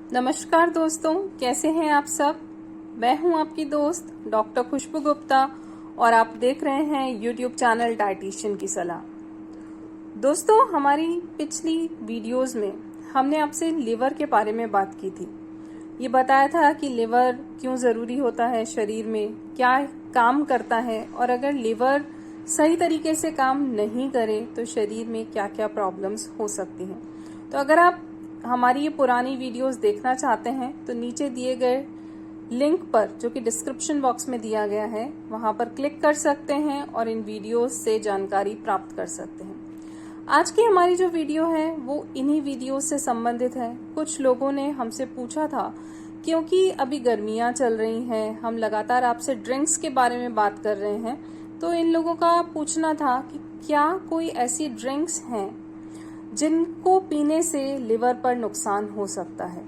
नमस्कार दोस्तों, कैसे हैं आप सब। मैं हूं आपकी दोस्त डॉक्टर खुशबू गुप्ता और आप देख रहे हैं यूट्यूब चैनल डाइटिशियन की सलाह। दोस्तों, हमारी पिछली वीडियोस में हमने आपसे लिवर के बारे में बात की थी। ये बताया था कि लिवर क्यों ज़रूरी होता है शरीर में, क्या काम करता है और अगर लिवर सही तरीके से काम नहीं करे तो शरीर में क्या क्या प्रॉब्लम्स हो सकती हैं। तो अगर आप हमारी ये पुरानी वीडियोस देखना चाहते हैं तो नीचे दिए गए लिंक पर, जो कि डिस्क्रिप्शन बॉक्स में दिया गया है, वहां पर क्लिक कर सकते हैं और इन वीडियोस से जानकारी प्राप्त कर सकते हैं। आज की हमारी जो वीडियो है वो इन्हीं वीडियो से संबंधित है। कुछ लोगों ने हमसे पूछा था, क्योंकि अभी गर्मियां चल रही हैं, हम लगातार आपसे ड्रिंक्स के बारे में बात कर रहे हैं, तो इन लोगों का पूछना था कि क्या कोई ऐसी ड्रिंक्स हैं जिनको पीने से लिवर पर नुकसान हो सकता है।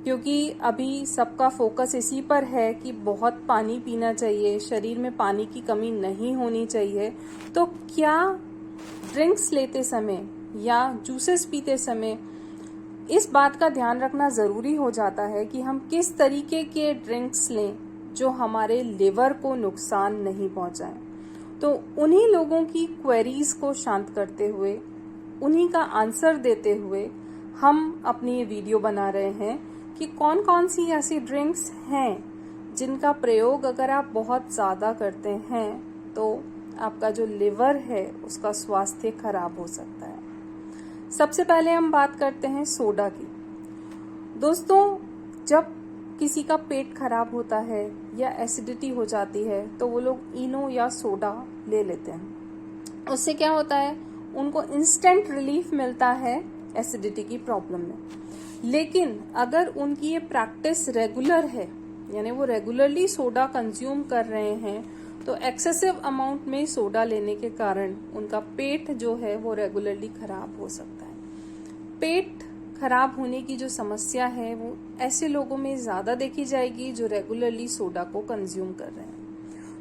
क्योंकि अभी सबका फोकस इसी पर है कि बहुत पानी पीना चाहिए, शरीर में पानी की कमी नहीं होनी चाहिए। तो क्या ड्रिंक्स लेते समय या जूसेस पीते समय इस बात का ध्यान रखना ज़रूरी हो जाता है कि हम किस तरीके के ड्रिंक्स लें जो हमारे लिवर को नुकसान नहीं पहुंचाएं। तो उन्हीं लोगों की क्वेरीज को शांत करते हुए, उन्हीं का आंसर देते हुए हम अपनी ये वीडियो बना रहे हैं कि कौन कौन सी ऐसी ड्रिंक्स हैं जिनका प्रयोग अगर आप बहुत ज़्यादा करते हैं तो आपका जो लिवर है उसका स्वास्थ्य खराब हो सकता है। सबसे पहले हम बात करते हैं सोडा की। दोस्तों, जब किसी का पेट खराब होता है या एसिडिटी हो जाती है तो वो लोग इनो या सोडा ले लेते हैं। उससे क्या होता है, उनको इंस्टेंट रिलीफ मिलता है एसिडिटी की प्रॉब्लम में। लेकिन अगर उनकी ये प्रैक्टिस रेगुलर है, यानी वो रेगुलरली सोडा कंज्यूम कर रहे हैं, तो एक्सेसिव अमाउंट में सोडा लेने के कारण उनका पेट जो है वो रेगुलरली खराब हो सकता है। पेट खराब होने की जो समस्या है वो ऐसे लोगों में ज्यादा देखी जाएगी जो रेगुलरली सोडा को कंज्यूम कर रहे हैं।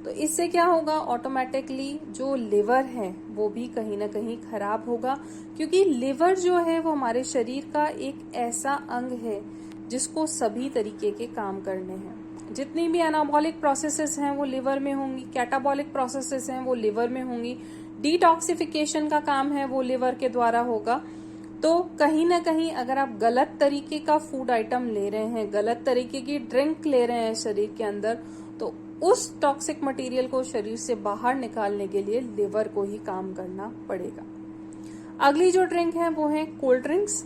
तो इससे क्या होगा, ऑटोमेटिकली जो लिवर है वो भी कहीं ना कहीं खराब होगा। क्योंकि लिवर जो है वो हमारे शरीर का एक ऐसा अंग है जिसको सभी तरीके के काम करने हैं। जितनी भी एनाबॉलिक प्रोसेसेस हैं वो लिवर में होंगी, कैटाबॉलिक प्रोसेसेस हैं वो लिवर में होंगी, डिटॉक्सिफिकेशन का काम है वो लिवर के द्वारा होगा। तो कहीं ना कहीं अगर आप गलत तरीके का फूड आइटम ले रहे हैं, गलत तरीके की ड्रिंक ले रहे हैं शरीर के अंदर, तो उस टॉक्सिक मटेरियल को शरीर से बाहर निकालने के लिए लिवर को ही काम करना पड़ेगा। अगली जो ड्रिंक है वो है कोल्ड ड्रिंक्स।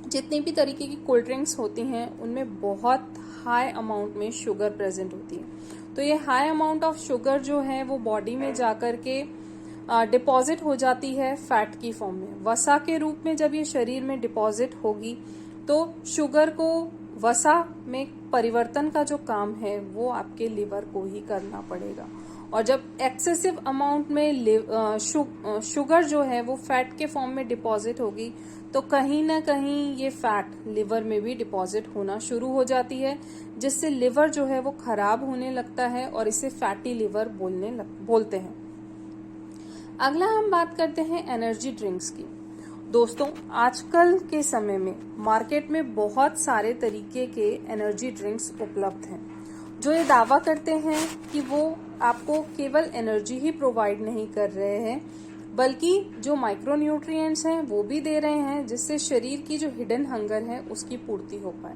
जितनी भी तरीके की कोल्ड ड्रिंक्स होती हैं उनमें बहुत हाई अमाउंट में शुगर प्रेजेंट होती है। तो ये हाई अमाउंट ऑफ शुगर जो है वो बॉडी में जाकर के डिपॉजिट हो जाती है फैट की फॉर्म में, वसा के रूप में। जब ये शरीर में डिपॉजिट होगी तो शुगर को वसा में परिवर्तन का जो काम है वो आपके लिवर को ही करना पड़ेगा। और जब एक्सेसिव अमाउंट में शुगर जो है वो फैट के फॉर्म में डिपॉजिट होगी तो कहीं ना कहीं ये फैट लिवर में भी डिपॉजिट होना शुरू हो जाती है, जिससे लिवर जो है वो खराब होने लगता है और इसे फैटी लिवर बोलते हैं। अगला हम बात करते हैं एनर्जी ड्रिंक्स की। दोस्तों, आजकल के समय में मार्केट में बहुत सारे तरीके के एनर्जी ड्रिंक्स उपलब्ध हैं जो ये दावा करते हैं कि वो आपको केवल एनर्जी ही प्रोवाइड नहीं कर रहे हैं बल्कि जो माइक्रो न्यूट्रिएंट्स हैं वो भी दे रहे हैं, जिससे शरीर की जो हिडन हंगर है उसकी पूर्ति हो पाए।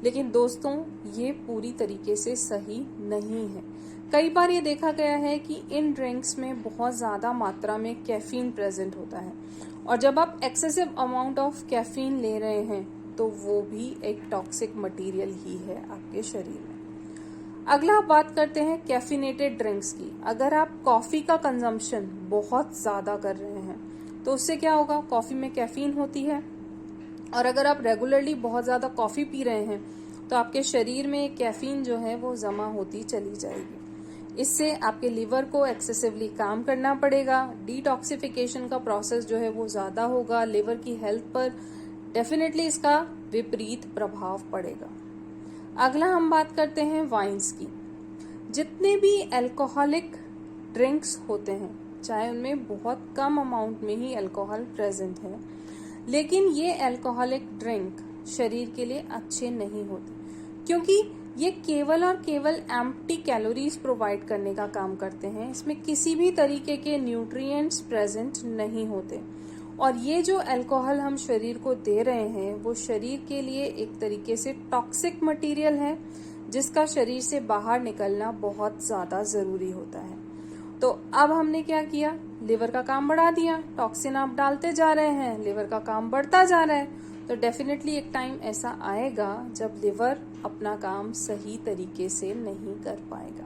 लेकिन दोस्तों, ये पूरी तरीके से सही नहीं है। कई बार ये देखा गया है कि इन ड्रिंक्स में बहुत ज़्यादा मात्रा में कैफीन प्रेजेंट होता है और जब आप एक्सेसिव अमाउंट ऑफ कैफीन ले रहे हैं तो वो भी एक टॉक्सिक मटेरियल ही है आपके शरीर में। अगला बात करते हैं कैफिनेटेड ड्रिंक्स की। अगर आप कॉफ़ी का कंजम्पशन बहुत ज़्यादा कर रहे हैं तो उससे क्या होगा, कॉफ़ी में कैफीन होती है और अगर आप रेगुलरली बहुत ज़्यादा कॉफ़ी पी रहे हैं तो आपके शरीर में कैफीन जो है वो जमा होती चली जाएगी। इससे आपके लिवर को एक्सेसिवली काम करना पड़ेगा, डिटॉक्सिफिकेशन का प्रोसेस जो है वो ज़्यादा होगा, लिवर की हेल्थ पर डेफिनेटली इसका विपरीत प्रभाव पड़ेगा। अगला हम बात करते हैं वाइन्स की। जितने भी अल्कोहलिक ड्रिंक्स होते हैं, चाहे उनमें बहुत कम अमाउंट में ही अल्कोहल प्रेजेंट है, लेकिन ये अल्कोहलिक ड्रिंक शरीर के लिए अच्छे नहीं होते, क्योंकि ये केवल और केवल एम्प्टी कैलोरीज प्रोवाइड करने का काम करते हैं। इसमें किसी भी तरीके के न्यूट्रिएंट्स प्रेजेंट नहीं होते। और ये जो अल्कोहल हम शरीर को दे रहे हैं वो शरीर के लिए एक तरीके से टॉक्सिक मटेरियल है, जिसका शरीर से बाहर निकलना बहुत ज्यादा जरूरी होता है। तो अब हमने क्या किया, लिवर का काम बढ़ा दिया, टॉक्सिन आप डालते जा रहे हैं, लिवर का काम बढ़ता जा रहा है। तो डेफिनेटली एक टाइम ऐसा आएगा जब लिवर अपना काम सही तरीके से नहीं कर पाएगा।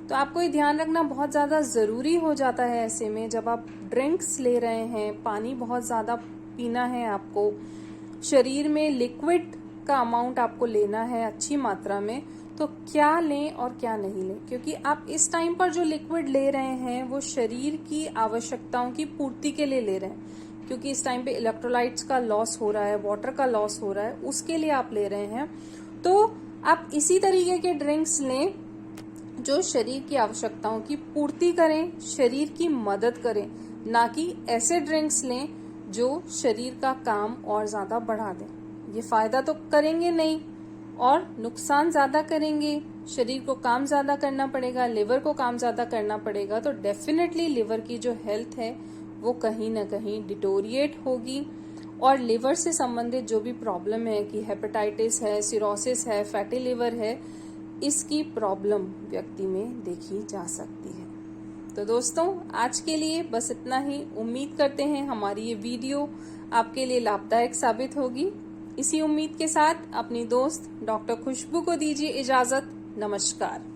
तो आपको ये ध्यान रखना बहुत ज़्यादा ज़रूरी हो जाता है ऐसे में, जब आप ड्रिंक्स ले रहे हैं, पानी बहुत ज़्यादा पीना है आपको, शरीर में लिक्विड का अमाउंट आपको लेना है अच्छी मात्रा में, तो क्या लें और क्या नहीं लें। क्योंकि आप इस टाइम पर जो लिक्विड ले रहे हैं वो शरीर की आवश्यकताओं की पूर्ति के लिए ले रहे हैं, क्योंकि इस टाइम पे इलेक्ट्रोलाइट्स का लॉस हो रहा है, वाटर का लॉस हो रहा है, उसके लिए आप ले रहे हैं। तो आप इसी तरीके के ड्रिंक्स लें जो शरीर की आवश्यकताओं की पूर्ति करें, शरीर की मदद करें, ना कि ऐसे ड्रिंक्स लें जो शरीर का काम और ज्यादा बढ़ा दें। ये फायदा तो करेंगे नहीं और नुकसान ज्यादा करेंगे। शरीर को काम ज्यादा करना पड़ेगा, लिवर को काम ज्यादा करना पड़ेगा, तो डेफिनेटली लिवर की जो हेल्थ है वो कहीं ना कहीं डिटोरिएट होगी। और लिवर से संबंधित जो भी प्रॉब्लम है कि हेपेटाइटिस है, सिरोसिस है, फैटी लिवर है, इसकी प्रॉब्लम व्यक्ति में देखी जा सकती है। तो दोस्तों, आज के लिए बस इतना ही। उम्मीद करते हैं हमारी ये वीडियो आपके लिए लाभदायक साबित होगी। इसी उम्मीद के साथ अपनी दोस्त डॉक्टर खुशबू को दीजिए इजाजत। नमस्कार।